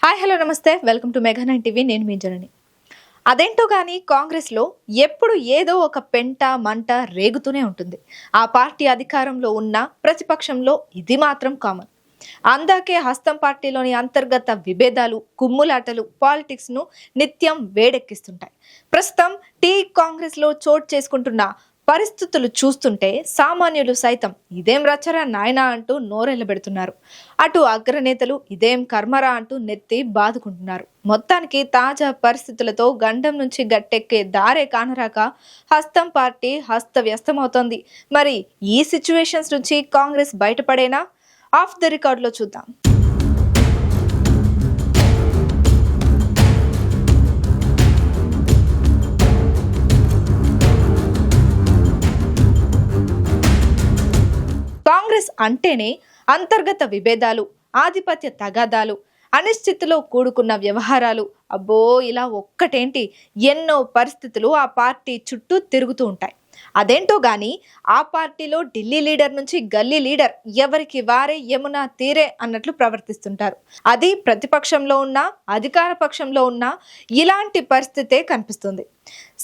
Hi hello నమస్తే welcome to mega 9 TV. నేను మీ జనని. అదేంటో కానీ కాంగ్రెస్లో ఎప్పుడు ఏదో ఒక పెంట మంట రేగుతూనే ఉంటుంది. ఆ పార్టీ అధికారంలో ఉన్న ప్రతిపక్షంలో ఇది మాత్రం కామన్. అందాకే హస్తం పార్టీలోని అంతర్గత విభేదాలు, కుమ్ములాటలు పాలిటిక్స్ ను నిత్యం వేడెక్కిస్తుంటాయి. ప్రస్తుతం కాంగ్రెస్ లో చోటు చేసుకుంటున్న పరిస్థితులు చూస్తుంటే సామాన్యులు సైతం ఇదేం రచరా నాయనా అంటూ నోరెళ్లబెడుతున్నారు. అటు అగ్రనేతలు ఇదేం కర్మరా అంటూ నెత్తి బాదుకుంటున్నారు. మొత్తానికి తాజా పరిస్థితులతో గండం నుంచి గట్టెక్కే దారే కానరాక హస్తం పార్టీ హస్తవ్యస్తమవుతోంది. మరి ఈ సిచ్యువేషన్స్ నుంచి కాంగ్రెస్ బయటపడేనా? ఆఫ్ ద రికార్డ్ లో చూద్దాం. కాంగ్రెస్ అంటేనే అంతర్గత విభేదాలు, ఆధిపత్య తగాదాలు, అనిశ్చితిలో కూడుకున్న వ్యవహారాలు. అబ్బో, ఇలా ఒక్కటేంటి ఎన్నో పరిస్థితులు ఆ పార్టీ చుట్టూ తిరుగుతూ ఉంటాయి. అదేంటో గాని ఆ పార్టీలో ఢిల్లీ లీడర్ నుంచి గల్లీ లీడర్ ఎవరికి వారే యమునా తీరే అన్నట్లు ప్రవర్తిస్తుంటారు. అది ప్రతిపక్షంలో ఉన్నా అధికార పక్షంలో ఉన్నా ఇలాంటి పరిస్థితే కనిపిస్తుంది.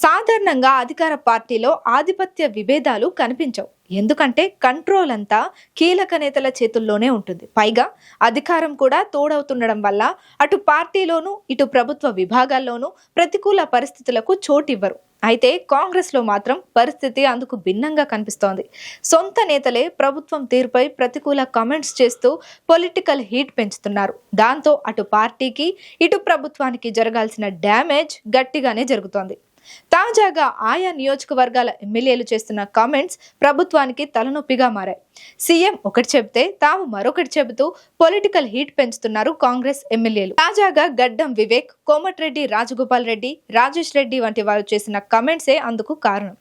సాధారణంగా అధికార పార్టీలో ఆధిపత్య విభేదాలు కనిపించవు. ఎందుకంటే కంట్రోల్ అంతా కీలక నేతల చేతుల్లోనే ఉంటుంది. పైగా అధికారం కూడా తోడవుతుండడం వల్ల అటు పార్టీలోనూ ఇటు ప్రభుత్వ విభాగాల్లోనూ ప్రతికూల పరిస్థితులకు చోటివ్వరు. అయితే కాంగ్రెస్ లో మాత్రం పరిస్థితి అందుకు భిన్నంగా కనిపిస్తోంది. సొంత నేతలే ప్రభుత్వం తీరుపై ప్రతికూల కామెంట్స్ చేస్తూ పొలిటికల్ హీట్ పెంచుతున్నారు. దాంతో అటు పార్టీకి ఇటు ప్రభుత్వానికి జరగాల్సిన డ్యామేజ్ గట్టిగానే జరుగుతోంది. తాజాగా ఆయా నియోజకవర్గాల ఎమ్మెల్యేలు చేస్తున్న కామెంట్స్ ప్రభుత్వానికి తలనొప్పిగా మారాయి. సీఎం ఒకటి చెబితే తాము మరొకటి చెబుతూ పొలిటికల్ హీట్ పెంచుతున్నారు కాంగ్రెస్ ఎమ్మెల్యేలు. తాజాగా గడ్డం వివేక్, కోమటిరెడ్డి రాజగోపాల్ రెడ్డి, రాజేష్ రెడ్డి వంటి వారు చేసిన కామెంట్సే అందుకు కారణం.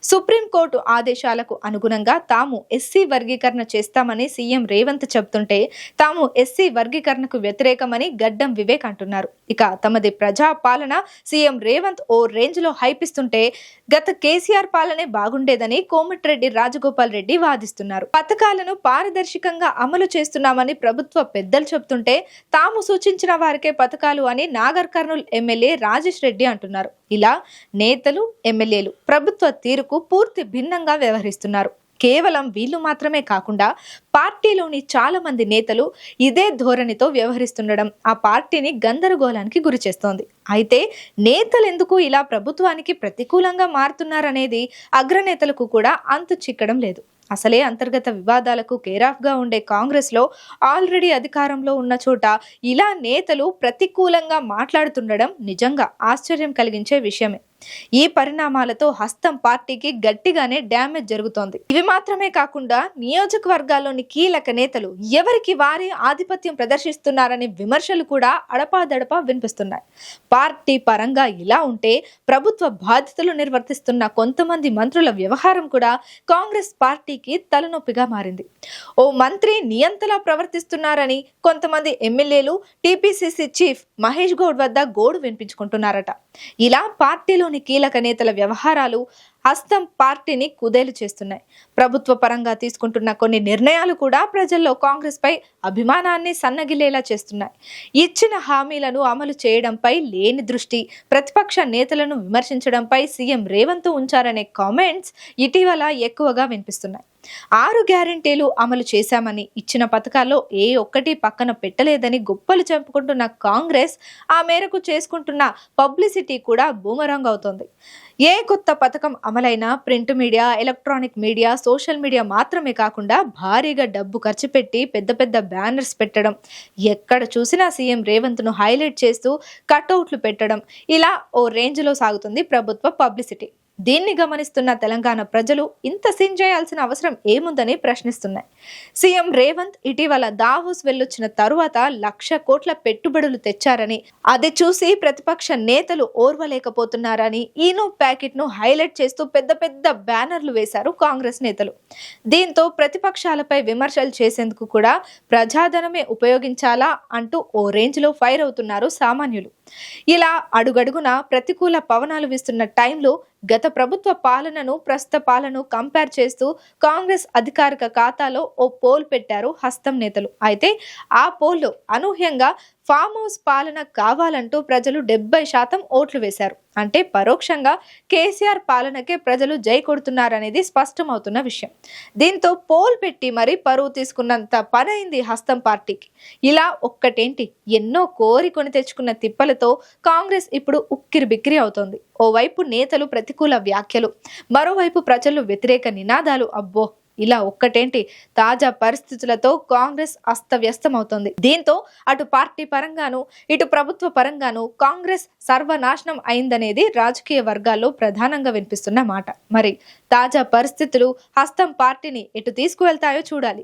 సుప్రీంకోర్టు ఆదేశాలకు అనుగుణంగా తాము ఎస్సీ వర్గీకరణ చేస్తామని సీఎం రేవంత్ చెబుతుంటే తాము ఎస్సీ వర్గీకరణకు వ్యతిరేకమని గడ్డం వివేక్ అంటున్నారు. ఇక తమది ప్రజా పాలన సీఎం రేవంత్ ఓ రేంజ్ లో హైపిస్తుంటే గత కేసీఆర్ పాలనే బాగుండేదని కోమటిరెడ్డి రాజగోపాల్ రెడ్డి వాదిస్తున్నారు. పథకాలను పారదర్శకంగా అమలు చేస్తున్నామని ప్రభుత్వ పెద్దలు చెబుతుంటే తాము సూచించిన వారికే పథకాలు అని నాగర్ కర్నూల్ ఎమ్మెల్యే రాజేష్ రెడ్డి అంటున్నారు. ఇలా నేతలు, ఎమ్మెల్యేలు ప్రభుత్వ తీరుకు పూర్తి భిన్నంగా వ్యవహరిస్తున్నారు. కేవలం వీళ్ళు మాత్రమే కాకుండా పార్టీలోని చాలా మంది నేతలు ఇదే ధోరణితో వ్యవహరిస్తుండడం ఆ పార్టీని గందరగోళానికి గురి చేస్తోంది. అయితే నేతలు ఎందుకు ఇలా ప్రభుత్వానికి ప్రతికూలంగా మారుతున్నారనేది అగ్రనేతలకు కూడా అంతు చిక్కడం లేదు. అసలే అంతర్గత వివాదాలకు కేరాఫ్ గా ఉండే కాంగ్రెస్ లో ఆల్రెడీ అధికారంలో ఉన్న చోట ఇలా నేతలు ప్రతికూలంగా మాట్లాడుతుండడం నిజంగా ఆశ్చర్యం కలిగించే విషయమే. ఈ పరిణామాలతో హస్తం పార్టీకి గట్టిగానే డ్యామేజ్ జరుగుతోంది. ఇవి మాత్రమే కాకుండా నియోజకవర్గాల్లోని కీలక నేతలు ఎవరికి వారే ఆధిపత్యం ప్రదర్శిస్తున్నారనే విమర్శలు కూడా అడపాదడపా వినిపిస్తున్నాయి. పార్టీ పరంగా ఇలా ఉంటే ప్రభుత్వ బాధ్యతలు నిర్వర్తిస్తున్న కొంతమంది మంత్రుల వ్యవహారం కూడా కాంగ్రెస్ పార్టీకి తలనొప్పిగా మారింది. ఓ మంత్రి నియంతలా ప్రవర్తిస్తున్నారని కొంతమంది ఎమ్మెల్యేలు టీపీసీసీ చీఫ్ మహేష్ గౌడ్ వద్ద గోడు వినిపించుకుంటున్నారట. ఇలా పార్టీలో కీలక నేతల వ్యవహారాలు హస్తం పార్టీని కుదేలు చేస్తున్నాయి. ప్రభుత్వ పరంగా తీసుకుంటున్న కొన్ని నిర్ణయాలు కూడా ప్రజల్లో కాంగ్రెస్ పై అభిమానాన్ని సన్నగిలేలా చేస్తున్నాయి. ఇచ్చిన హామీలను అమలు చేయడంపై లేని దృష్టి, ప్రతిపక్ష నేతలను విమర్శించడంపై సీఎం రేవంత్ ఉంచారనే కామెంట్స్ ఇటీవల ఎక్కువగా వినిపిస్తున్నాయి. 6 గ్యారెంటీలు అమలు చేశామని, ఇచ్చిన పథకాల్లో ఏ ఒక్కటి పక్కన పెట్టలేదని గొప్పలు చెప్పుకుంటున్న కాంగ్రెస్ ఆ మేరకు చేసుకుంటున్న పబ్లిసిటీ కూడా బూమరాంగ్ అవుతోంది. ఏ కొత్త పథకం అమలైనా print media, electronic media, social media మాత్రమే కాకుండా భారీగా డబ్బు ఖర్చు పెట్టి పెద్ద పెద్ద బ్యానర్స్ పెట్టడం, ఎక్కడ చూసినా సీఎం రేవంత్ ను హైలైట్ చేస్తూ కట్అవుట్లు పెట్టడం, ఇలా ఓ రేంజ్ లో సాగుతుంది ప్రభుత్వ పబ్లిసిటీ. దీన్ని గమనిస్తున్న తెలంగాణ ప్రజలు ఇంత సీన్ చేయాల్సిన అవసరం ఏముందని ప్రశ్నిస్తున్నాయి. సీఎం రేవంత్ ఇటీవల దావోస్ వెళ్ళొచ్చిన తరువాత 1,00,000 కోట్ల పెట్టుబడులు తెచ్చారని, అది చూసి ప్రతిపక్ష నేతలు ఓర్వలేకపోతున్నారని ఈనో ప్యాకెట్ ను హైలైట్ చేస్తూ పెద్ద పెద్ద బ్యానర్లు వేశారు కాంగ్రెస్ నేతలు. దీంతో ప్రతిపక్షాలపై విమర్శలు చేసేందుకు కూడా ప్రజాధనమే ఉపయోగించాలా అంటూ ఓ రేంజ్ లో ఫైర్ అవుతున్నారు సామాన్యులు. ఇలా అడుగడుగున ప్రతికూల పవనాలు వీస్తున్న టైంలో గత ప్రభుత్వ పాలనను ప్రస్తుత పాలనను కంపేర్ చేస్తూ కాంగ్రెస్ అధికారిక ఖాతాలో ఓ పోల్ పెట్టారు హస్తం నేతలు. అయితే ఆ పోల్లో అనూహ్యంగా ఫామ్ హౌస్ పాలన కావాలంటూ ప్రజలు 70% ఓట్లు వేశారు. అంటే పరోక్షంగా కేసీఆర్ పాలనకే ప్రజలు జై కొడుతున్నారనేది స్పష్టమవుతున్న విషయం. దీంతో పోల్ పెట్టి మరీ పరువు తీసుకున్నంత పనైంది హస్తం పార్టీకి. ఇలా ఒక్కటేంటి, ఎన్నో కోరి కొని తెచ్చుకున్న తిప్పలతో కాంగ్రెస్ ఇప్పుడు ఉక్కిరి బిక్కిరి అవుతోంది. ఓవైపు నేతలు ప్రతికూల వ్యాఖ్యలు, మరోవైపు ప్రజలు వ్యతిరేక నినాదాలు. అబ్బో, ఇలా ఒక్కటేంటి, తాజా పరిస్థితులతో కాంగ్రెస్ అస్తవ్యస్తమవుతోంది. దీంతో అటు పార్టీ పరంగాను ఇటు ప్రభుత్వ పరంగాను కాంగ్రెస్ సర్వనాశనం అయిందనేది రాజకీయ వర్గాల్లో ప్రధానంగా వినిపిస్తున్న మాట. మరి తాజా పరిస్థితులు హస్తం పార్టీని ఎటు తీసుకువెళ్తాయో చూడాలి.